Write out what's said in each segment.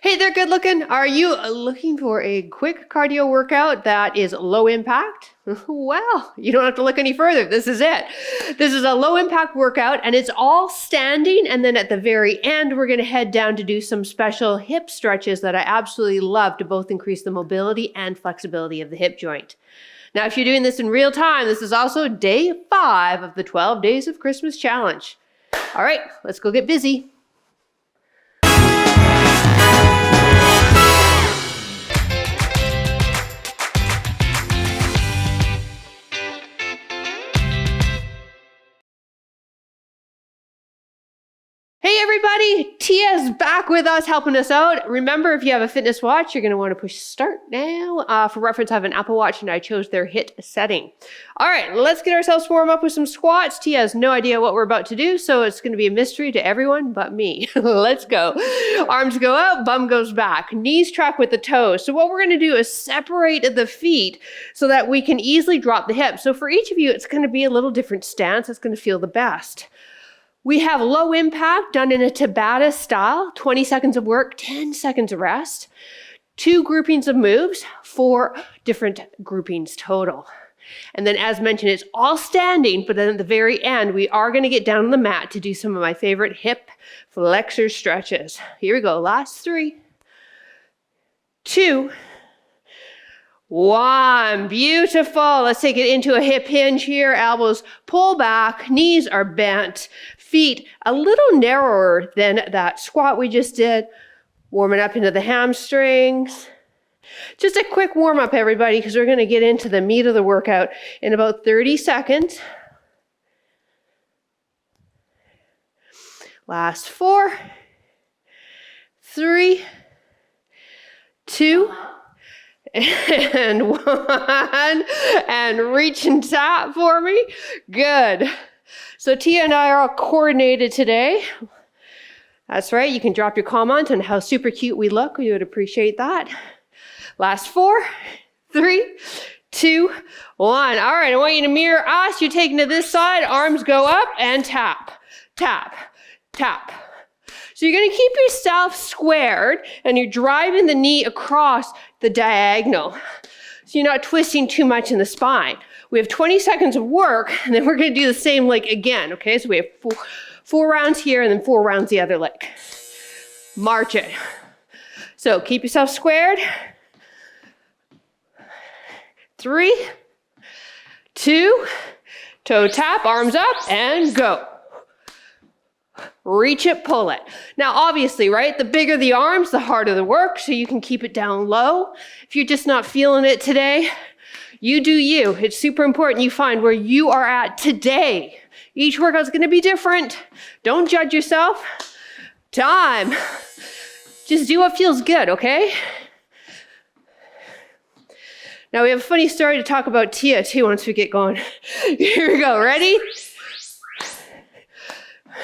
Hey there, good looking. Are you looking for a quick cardio workout that is low impact? Well, you don't have to look any further. This is it. This is a low impact workout and it's all standing. And then at the very end, we're going to head down to do some special hip stretches that I absolutely love to both increase the mobility and flexibility of the hip joint. Now, if you're doing this in real time, this is also day 5 of the 12 Days of Christmas Challenge. All right, let's go get busy. Hey everybody, Tia's back with us, helping us out. Remember, if you have a fitness watch, you're going to want to push start now. For reference, I have an Apple Watch and I chose their HIIT setting. All right, let's get ourselves warmed up with some squats. Tia has no idea what we're about to do, so it's going to be a mystery to everyone but me. Let's go. Arms go up, bum goes back. Knees track with the toes. So what we're going to do is separate the feet so that we can easily drop the hips. So for each of you, it's going to be a little different stance. It's going to feel the best. We have low impact done in a Tabata style, 20 seconds of work, 10 seconds of rest, 2 groupings of moves, 4 different groupings total. And then as mentioned, it's all standing, but then at the very end, we are going to get down on the mat to do some of my favorite hip flexor stretches. Here we go. Last 3, 2, 1. Beautiful. Let's take it into a hip hinge here. Elbows pull back, knees are bent, feet a little narrower than that squat we just did. Warming up into the hamstrings. Just a quick warm up, everybody, because we're going to get into the meat of the workout in about 30 seconds. Last 4, 3, 2, and 1, and reach and tap for me. Good. So Tia and I are all coordinated today. That's right. You can drop your comment on how super cute we look. We would appreciate that. Last 4, 3, 2, 1. All right. I want you to mirror us. You're taking to this side. Arms go up and tap, tap, tap. So you're going to keep yourself squared and you're driving the knee across the diagonal. So you're not twisting too much in the spine. We have 20 seconds of work and then we're going to do the same leg again. Okay, so we have 4 rounds here and then 4 rounds the other leg. March it. So keep yourself squared. 3, 2, toe tap, arms up and go. Reach it, pull it. Now, obviously, right, the bigger the arms, the harder the work, so you can keep it down low. If you're just not feeling it today, you do you. It's super important you find where you are at today. Each workout's going to be different. Don't judge yourself. Time. Just do what feels good, okay? Now, we have a funny story to talk about Tia, too, once we get going. Here we go. Ready?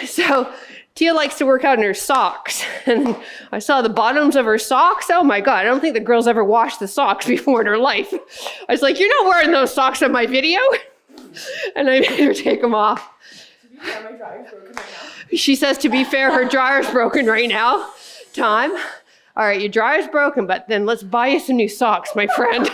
So Tia likes to work out in her socks. And I saw the bottoms of her socks. Oh my God, I don't think the girl's ever washed the socks before in her life. I was like, you're not wearing those socks in my video. And I made her take them off. To be fair, my dryer's broken right now. She says, to be fair, her dryer's broken right now. Time. All right, your dryer's broken, but then let's buy you some new socks, my friend.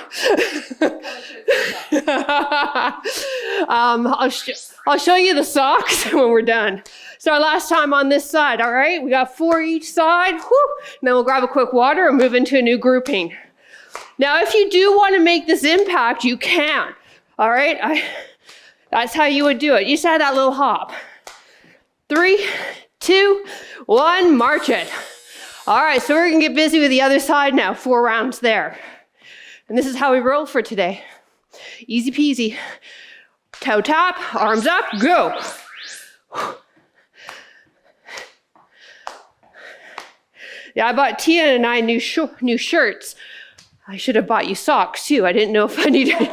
I'll show you the socks when we're done. So our last time on this side, all right? We got 4 each side. Whew. And then we'll grab a quick water and move into a new grouping. Now, if you do want to make this impact, you can. All right? That's how you would do it. You just add that little hop. 3, 2, 1, march it. All right, so we're going to get busy with the other side now. 4 rounds there. And this is how we roll for today. Easy peasy. Toe tap, arms up, go. Yeah, I bought Tia and I new shirts. I should have bought you socks too. I didn't know if I needed.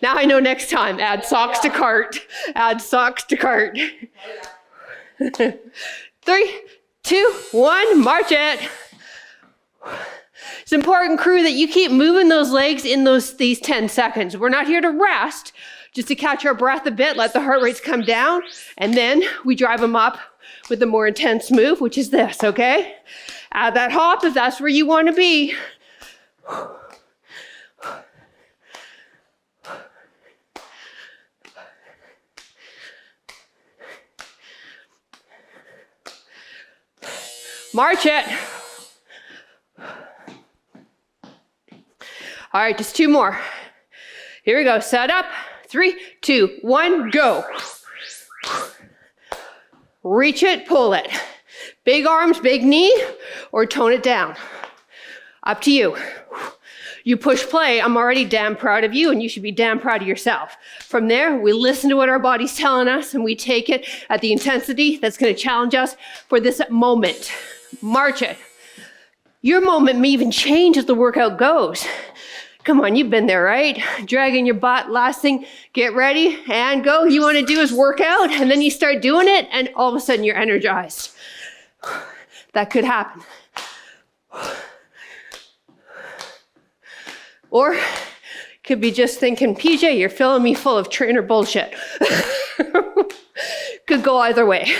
Now I know next time. Add socks to cart. Add socks to cart. 3, 2, 1, march it. It's important, crew, that you keep moving those legs in these 10 seconds. We're not here to rest, just to catch our breath a bit, let the heart rates come down, and then we drive them up with the more intense move, which is this, okay? Add that hop if that's where you want to be. March it. All right, just 2 more. Here we go. Set up. 3, 2, 1, go. Reach it, pull it. Big arms, big knee, or tone it down. Up to you. You push play. I'm already damn proud of you, and you should be damn proud of yourself. From there, we listen to what our body's telling us, and we take it at the intensity that's going to challenge us for this moment. March it. Your moment may even change as the workout goes. Come on, you've been there, right? Dragging your butt, last thing, get ready and go. You want to do is work out, and then you start doing it, and all of a sudden you're energized. That could happen. Or could be just thinking, PJ, you're filling me full of trainer bullshit. Could go either way.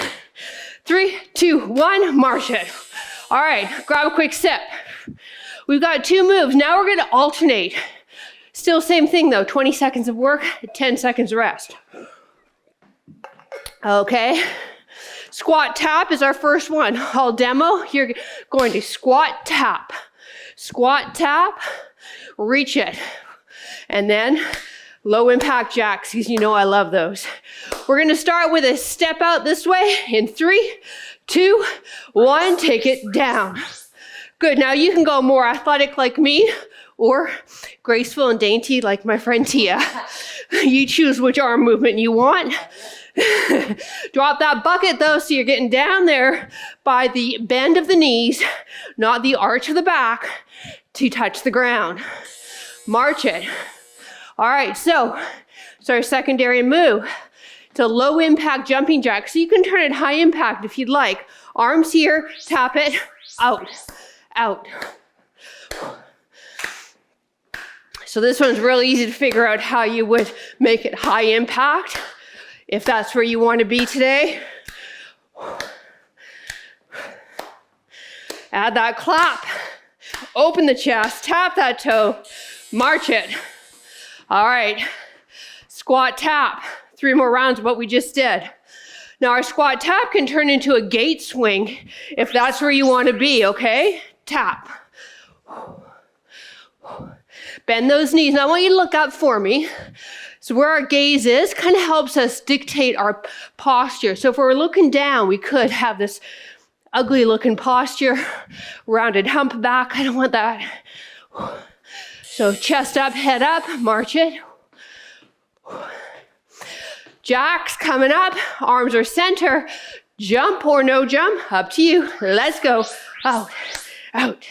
3, 2, 1, march it. All right, grab a quick sip. We've got 2 moves. Now we're going to alternate. Still same thing though, 20 seconds of work, 10 seconds rest. Okay. Squat tap is our first one. I'll demo. You're going to squat tap. Squat tap, reach it. And then low impact jacks, because you know I love those. We're going to start with a step out this way in 3, 2, 1, take it down. Good, now you can go more athletic like me or graceful and dainty like my friend Tia. You choose which arm movement you want. Drop that bucket though, so you're getting down there by the bend of the knees, not the arch of the back, to touch the ground. March it. All right, so it's our secondary move. It's a low impact jumping jack, so you can turn it high impact if you'd like. Arms here, tap it, out, out. So this one's really easy to figure out how you would make it high impact, if that's where you want to be today. Add that clap. Open the chest, tap that toe, march it. All right, squat tap. 3 more rounds of what we just did. Now our squat tap can turn into a gate swing if that's where you want to be, okay? Tap. Bend those knees. Now I want you to look up for me. So where our gaze is kind of helps us dictate our posture. So if we're looking down, we could have this ugly looking posture, rounded hump back. I don't want that. So chest up, head up, march it. Jacks coming up, arms are center. Jump or no jump, up to you. Let's go. Out, out.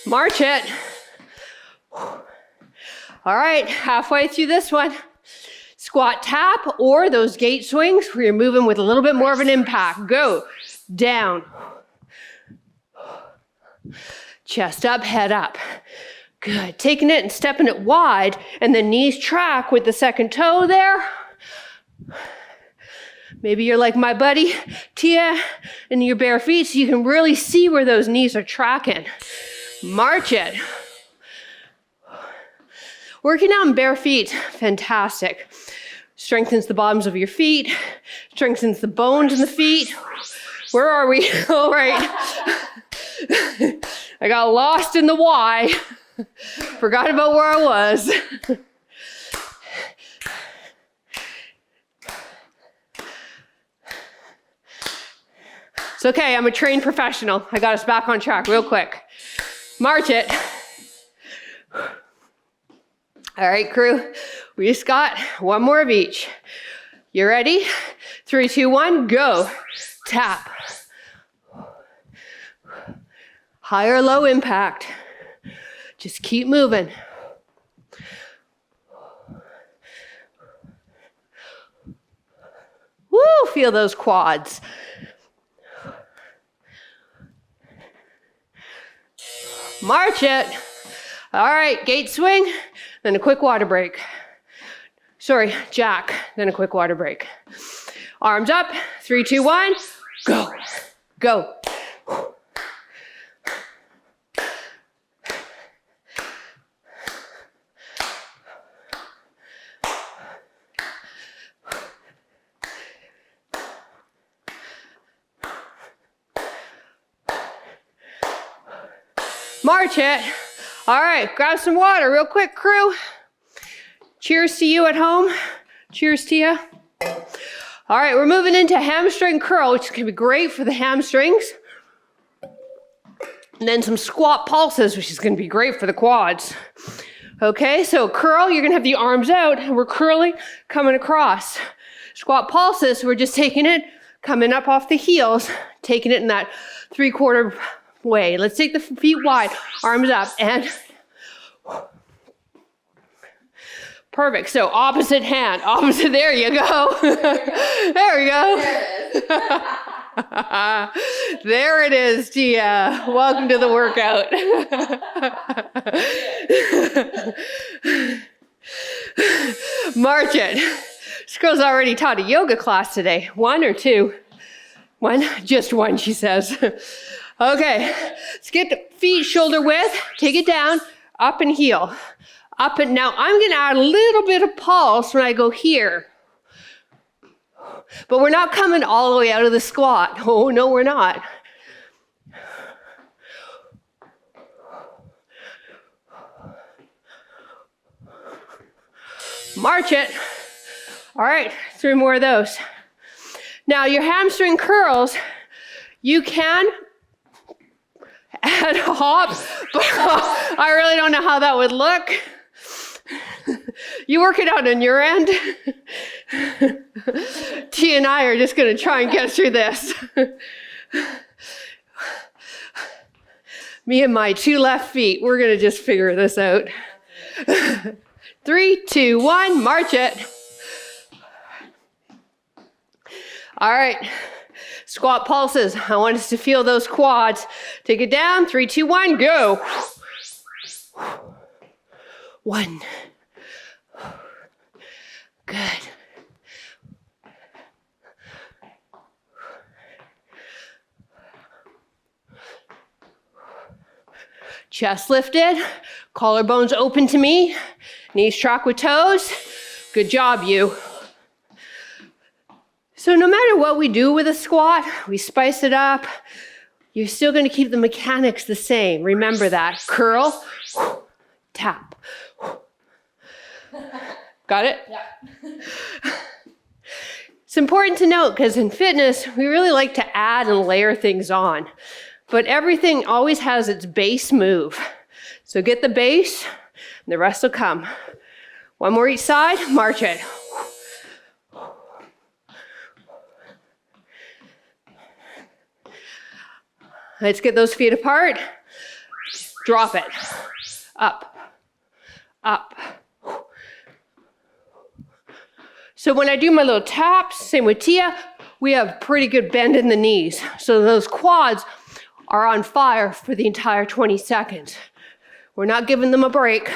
March it. All right, halfway through this one. Squat tap or those gate swings where you're moving with a little bit more of an impact. Go down. Chest up, head up. Good. Taking it and stepping it wide, and the knees track with the second toe there. Maybe you're like my buddy Tia in your bare feet, so you can really see where those knees are tracking. March it. Working out in bare feet, fantastic. Strengthens the bottoms of your feet, strengthens the bones in the feet. Where are we? All right. I got lost in the why. Forgot about where I was. It's okay, I'm a trained professional. I got us back on track real quick. March it. All right, crew, we just got 1 more of each. You ready? 3, 2, 1, go. Tap. High or low impact. Just keep moving. Woo, feel those quads. March it. All right, gate swing, then a quick water break. Sorry, jack, then a quick water break. Arms up, 3, 2, 1, go, go. March it. All right, grab some water real quick, crew. Cheers to you at home. Cheers to you. All right, we're moving into hamstring curl, which is gonna be great for the hamstrings. And then some squat pulses, which is gonna be great for the quads. Okay, so curl, you're gonna have the arms out, and we're curling, coming across. Squat pulses, we're just taking it, coming up off the heels, taking it in that 3/4 way. Let's take the feet wide, arms up, and perfect. So opposite hand, opposite, there you go. There we go. There it is, Tia. Welcome to the workout. March it. This girl's already taught a yoga class today. 1 or 2? 1? Just 1, she says. Okay, let's get the feet shoulder width, take it down, up and heel. Up and now I'm gonna add a little bit of pulse when I go here. But we're not coming all the way out of the squat. Oh, no, we're not. March it. All right, 3 more of those. Now your hamstring curls, you can add a hop, but I really don't know how that would look. You work it out on your end. T and I are just going to try and get through this. Me and my 2 left feet, we're going to just figure this out. 3, 2, 1, march it. All right. Squat pulses. I want us to feel those quads. Take it down. 3, 2, 1, go. 1. Good. Chest lifted. Collarbones open to me. Knees track with toes. Good job, you. So no matter what we do with a squat, we spice it up, you're still going to keep the mechanics the same. Remember that. Curl, tap. Got it? Yeah. It's important to note because in fitness, we really like to add and layer things on. But everything always has its base move. So get the base, and the rest will come. 1 more each side, march it. Let's get those feet apart. Drop it. Up. Up. So when I do my little taps, same with Tia, we have pretty good bend in the knees. So those quads are on fire for the entire 20 seconds. We're not giving them a break.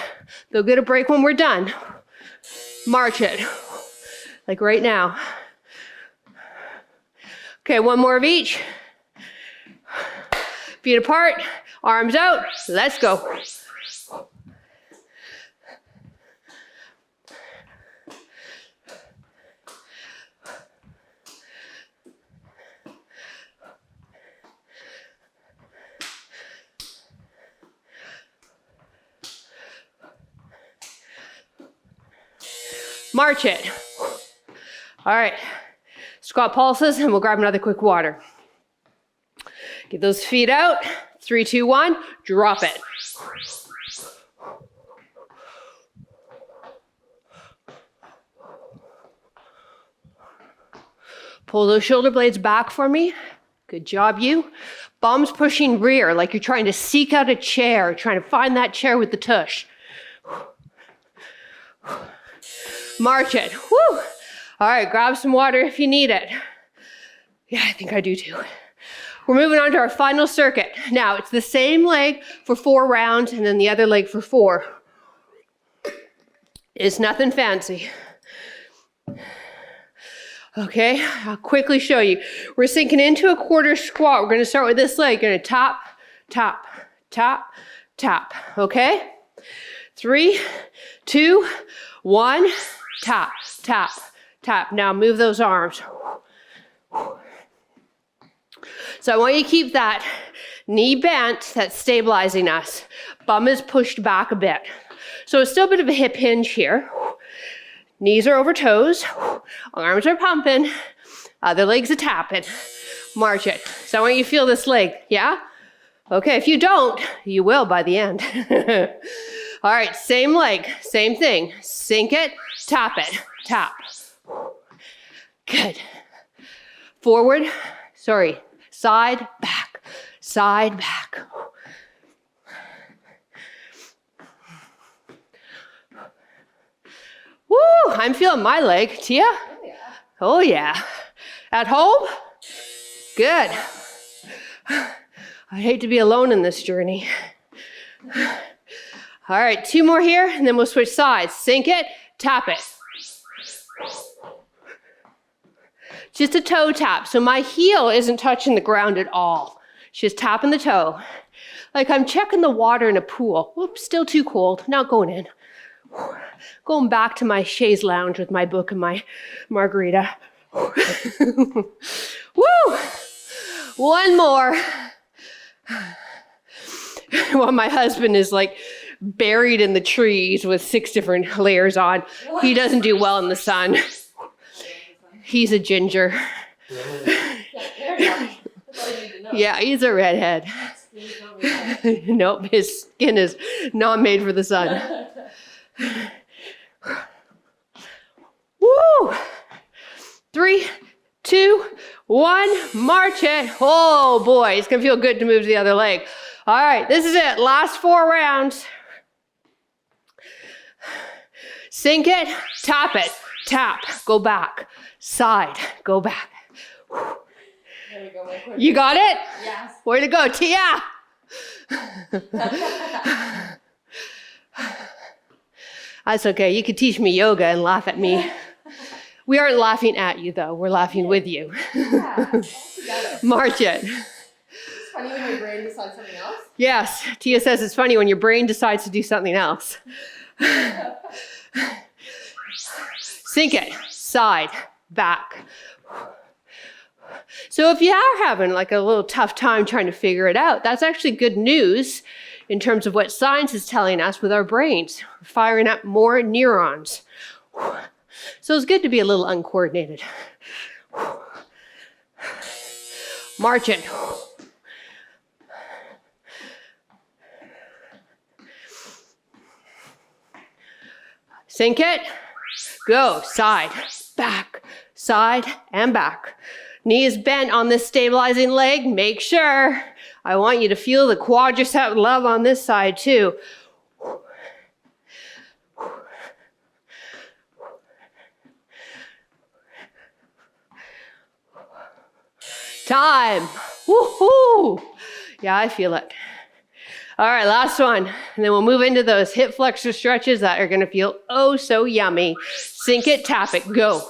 They'll get a break when we're done. March it. Like right now. Okay, 1 more of each. Feet apart, arms out, let's go. March it. All right, squat pulses, and we'll grab another quick water. Get those feet out. 3, 2, 1, drop it. Pull those shoulder blades back for me. Good job, you. Bums pushing rear, like you're trying to seek out a chair, trying to find that chair with the tush. March it. Woo. All right, grab some water if you need it. Yeah, I think I do too. We're moving on to our final circuit. Now, it's the same leg for 4 rounds and then the other leg for 4. It's nothing fancy. Okay, I'll quickly show you. We're sinking into a quarter squat. We're going to start with this leg. Going to tap, tap, tap, tap. Okay? 3, 2, 1, tap, tap, tap. Now move those arms. So I want you to keep that knee bent. That's stabilizing us. Bum is pushed back a bit. So it's still a bit of a hip hinge here. Knees are over toes. Arms are pumping. Other legs are tapping. March it. So I want you to feel this leg. Yeah? Okay, if you don't, you will by the end. All right, same leg, same thing. Sink it, tap it, tap. Good. Forward, side, back, side, back. Woo, I'm feeling my leg. Tia? Oh, yeah. Oh, yeah. At home? Good. I hate to be alone in this journey. All right, 2 more here, and then we'll switch sides. Sink it, tap it. Just a toe tap. So my heel isn't touching the ground at all. It's just tapping the toe. Like I'm checking the water in a pool. Whoops, still too cold. Not going in. Going back to my chaise lounge with my book and my margarita. Woo! 1 more. While my husband is like buried in the trees with 6 different layers on. He doesn't do well in the sun. He's a ginger. Yeah, he's a redhead. Nope, his skin is not made for the sun. Woo! 3, 2, 1, march it. Oh boy, it's gonna feel good to move to the other leg. All right, this is it. Last 4 rounds. Sink it, tap it, tap, go back, side, go back. There we go. You got it? Yes. Way to go, Tia. That's okay. You could teach me yoga and laugh at me. We aren't laughing at you, though. We're laughing with you. Yeah. March it. It's funny when your brain decides something else. Yes. Tia says it's funny when your brain decides to do something else. Sink it. Side. Back. So if you are having like a little tough time trying to figure it out, that's actually good news in terms of what science is telling us with our brains. We're firing up more neurons. So it's good to be a little uncoordinated. March it. Sink it. Go. Side, back, side, and back. Knees bent on this stabilizing leg. Make sure. I want you to feel the quadricep love on this side too. Time. Woohoo! Yeah, I feel it. All right, last one. And then we'll move into those hip flexor stretches that are gonna feel oh so yummy. Sink it, tap it, go.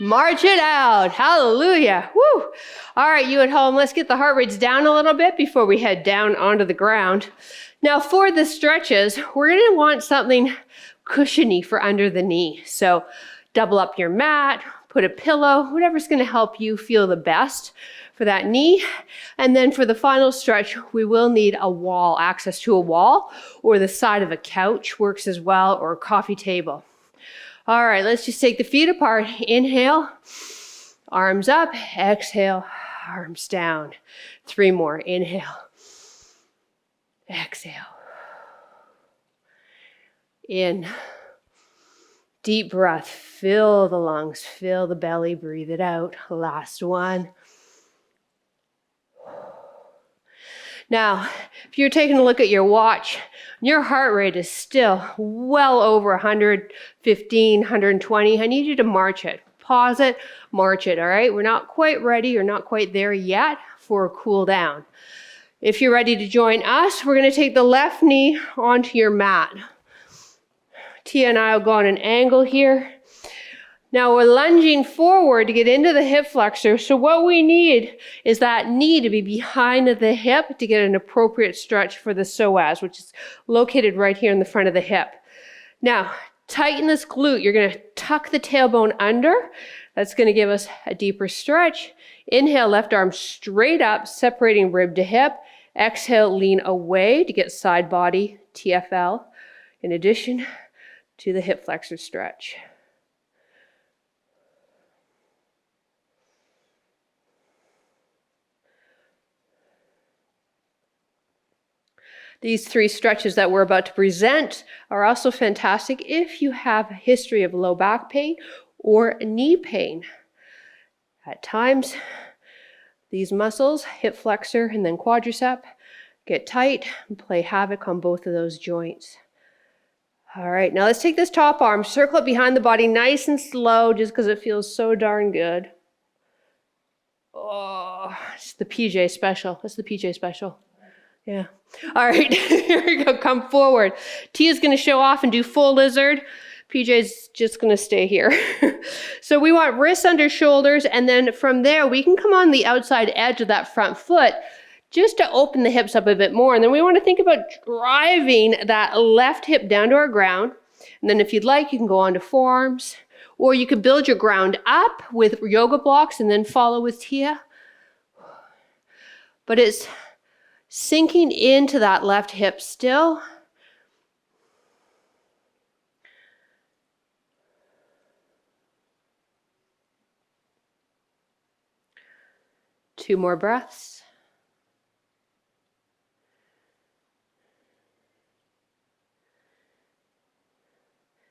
March it out. Hallelujah. Woo. All right, you at home, let's get the heart rates down a little bit before we head down onto the ground. Now for the stretches, we're going to want something cushiony for under the knee. So double up your mat, put a pillow, whatever's going to help you feel the best for that knee. And then for the final stretch, we will need a wall, access to a wall, or the side of a couch works as well, or a coffee table. All right, let's just take the feet apart. Inhale, arms up, exhale, arms down. 3 more, inhale, exhale. In, Deep breath, fill the lungs, fill the belly, breathe it out. Last one. Now, if you're taking a look at your watch, your heart rate is still well over 115, 120. I need you to march it. Pause it, march it, all right? We're not quite ready. You're not quite there yet for a cool down. If you're ready to join us, we're going to take the left knee onto your mat. Tia and I will go on an angle here. Now we're lunging forward to get into the hip flexor. So what we need is that knee to be behind the hip to get an appropriate stretch for the psoas, which is located right here in the front of the hip. Now, tighten this glute. You're going to tuck the tailbone under. That's going to give us a deeper stretch. Inhale, left arm straight up, separating rib to hip. Exhale, lean away to get side body, TFL, in addition to the hip flexor stretch. These 3 stretches that we're about to present are also fantastic if you have a history of low back pain or knee pain. At times, these muscles, hip flexor and then quadricep, get tight and play havoc on both of those joints. All right, now let's take this top arm, circle it behind the body nice and slow just because it feels so darn good. Oh, it's the PJ special. That's the PJ special. Yeah. All right, here we go. Come forward. Tia's going to show off and do full lizard. PJ's just going to stay here. So we want wrists under shoulders, and then from there we can come on the outside edge of that front foot just to open the hips up a bit more. And then we want to think about driving that left hip down to our ground. And then if you'd like, you can go on to forearms, or you could build your ground up with yoga blocks and then follow with Tia. But it's sinking into that left hip still. Two more breaths.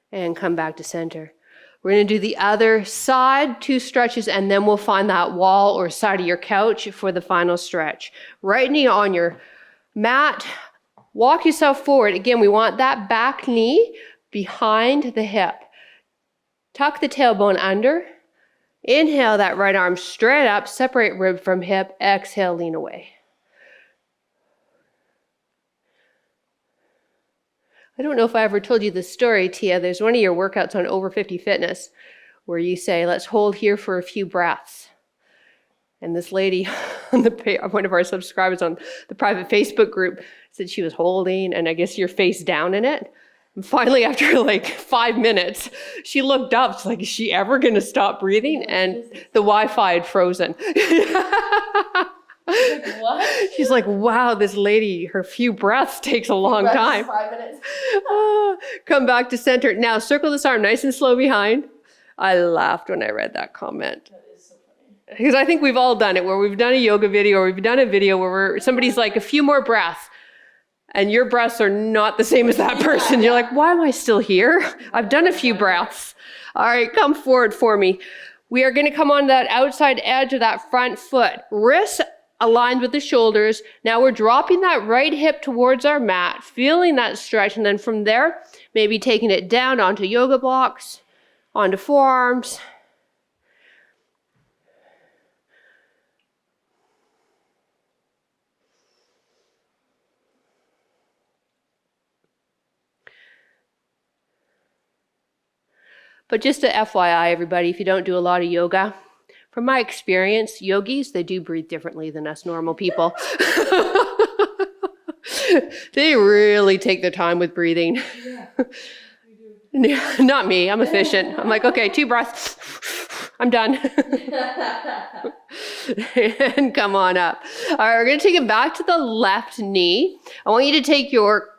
And come back to center. We're going to do the other side, 2 stretches, and then we'll find that wall or side of your couch for the final stretch. Right knee on your mat. Walk yourself forward. Again, we want that back knee behind the hip. Tuck the tailbone under. Inhale that right arm straight up, separate rib from hip. Exhale, lean away. I don't know if I ever told you this story, Tia. There's one of your workouts on Over 50 Fitness where you say, let's hold here for a few breaths. And this lady, one of our subscribers on the private Facebook group, said she was holding, and I guess you're face down in it. And finally, after like 5 minutes, she looked up. She's like, is she ever going to stop breathing? And the Wi-Fi had frozen. Like, what? She's like, wow, this lady, her few breaths takes a long time. 5 minutes. Come back to center. Now circle this arm nice and slow behind. I laughed when I read that comment. That is so funny. Because I think we've all done it, where we've done a yoga video or we've done a video where somebody's like, a few more breaths. And your breaths are not the same as that person. You're like, why am I still here? I've done a few breaths. All right, come forward for me. We are going to come on that outside edge of that front foot. Wrists aligned with the shoulders. Now we're dropping that right hip towards our mat, feeling that stretch. And then from there, maybe taking it down onto yoga blocks, onto forearms. But just a FYI, everybody, if you don't do a lot of yoga, from my experience, yogis, they do breathe differently than us normal people. They really take their time with breathing. Yeah, we do. Not me, I'm efficient. I'm like, okay, 2 breaths, I'm done. And come on up. All right, we're gonna take it back to the left knee. I want you to take your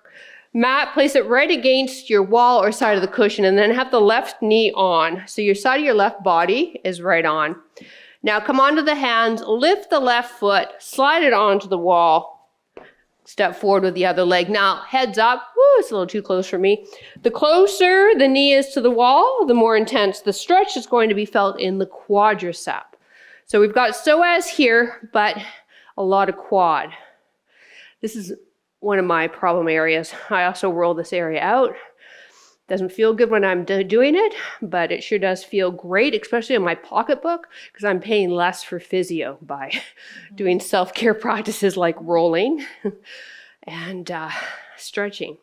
mat, place it right against your wall or side of the cushion, and then have the left knee on. So your side of your left body is right on. Now come onto the hands, lift the left foot, slide it onto the wall. Step forward with the other leg. Now, heads up. Woo, it's a little too close for me. The closer the knee is to the wall, the more intense the stretch is going to be felt in the quadricep. So we've got psoas here, but a lot of quad. This is one of my problem areas. I also roll this area out. Doesn't feel good when I'm doing it, but it sure does feel great, especially in my pocketbook, because I'm paying less for physio by doing self-care practices like rolling and stretching.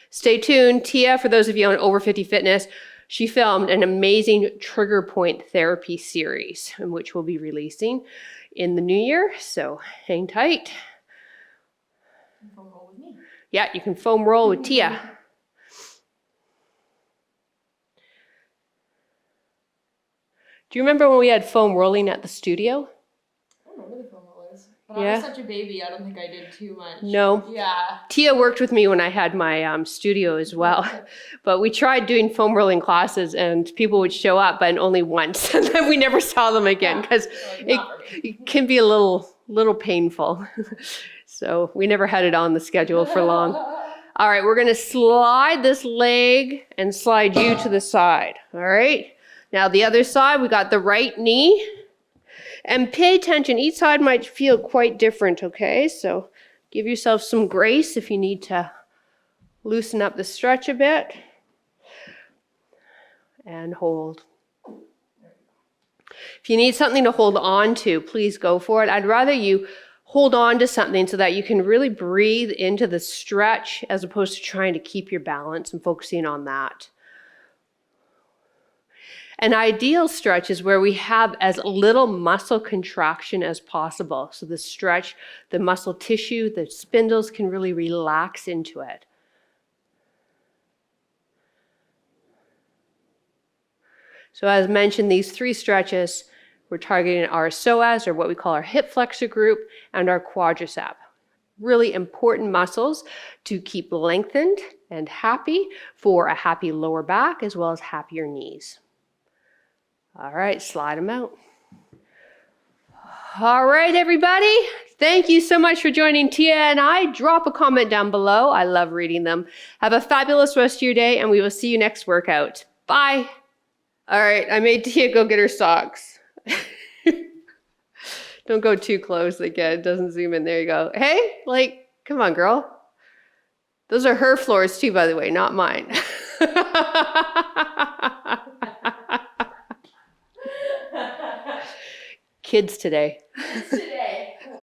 Stay tuned. Tia, for those of you on Over 50 Fitness, she filmed an amazing trigger point therapy series, in which we'll be releasing in the new year, so hang tight. Foam roll with me. Yeah, you can foam roll with Tia. Do you remember when we had foam rolling at the studio? I don't know where the foam roll is. But Yeah. I was such a baby, I don't think I did too much. No. Yeah. Tia worked with me when I had my studio as well. But we tried doing foam rolling classes and people would show up, but only once. And then we never saw them again because it can be a little painful. So we never had it on the schedule for long. All right, we're going to slide this leg and slide you to the side. All right. Now the other side, we got the right knee. And pay attention, each side might feel quite different, okay? So give yourself some grace if you need to loosen up the stretch a bit. And hold. If you need something to hold on to, please go for it. I'd rather you hold on to something so that you can really breathe into the stretch as opposed to trying to keep your balance and focusing on that. An ideal stretch is where we have as little muscle contraction as possible. So the stretch, the muscle tissue, the spindles can really relax into it. So as mentioned, these three stretches, we're targeting our psoas, or what we call our hip flexor group, and our quadricep. Really important muscles to keep lengthened and happy for a happy lower back as well as happier knees. All right, slide them out. All right, everybody. Thank you so much for joining Tia and I. Drop a comment down below. I love reading them. Have a fabulous rest of your day, and we will see you next workout. Bye. All right, I made Tia go get her socks. Don't go too close again. It doesn't zoom in. There you go. Hey, come on, girl. Those are her floors too, by the way, not mine. Kids today.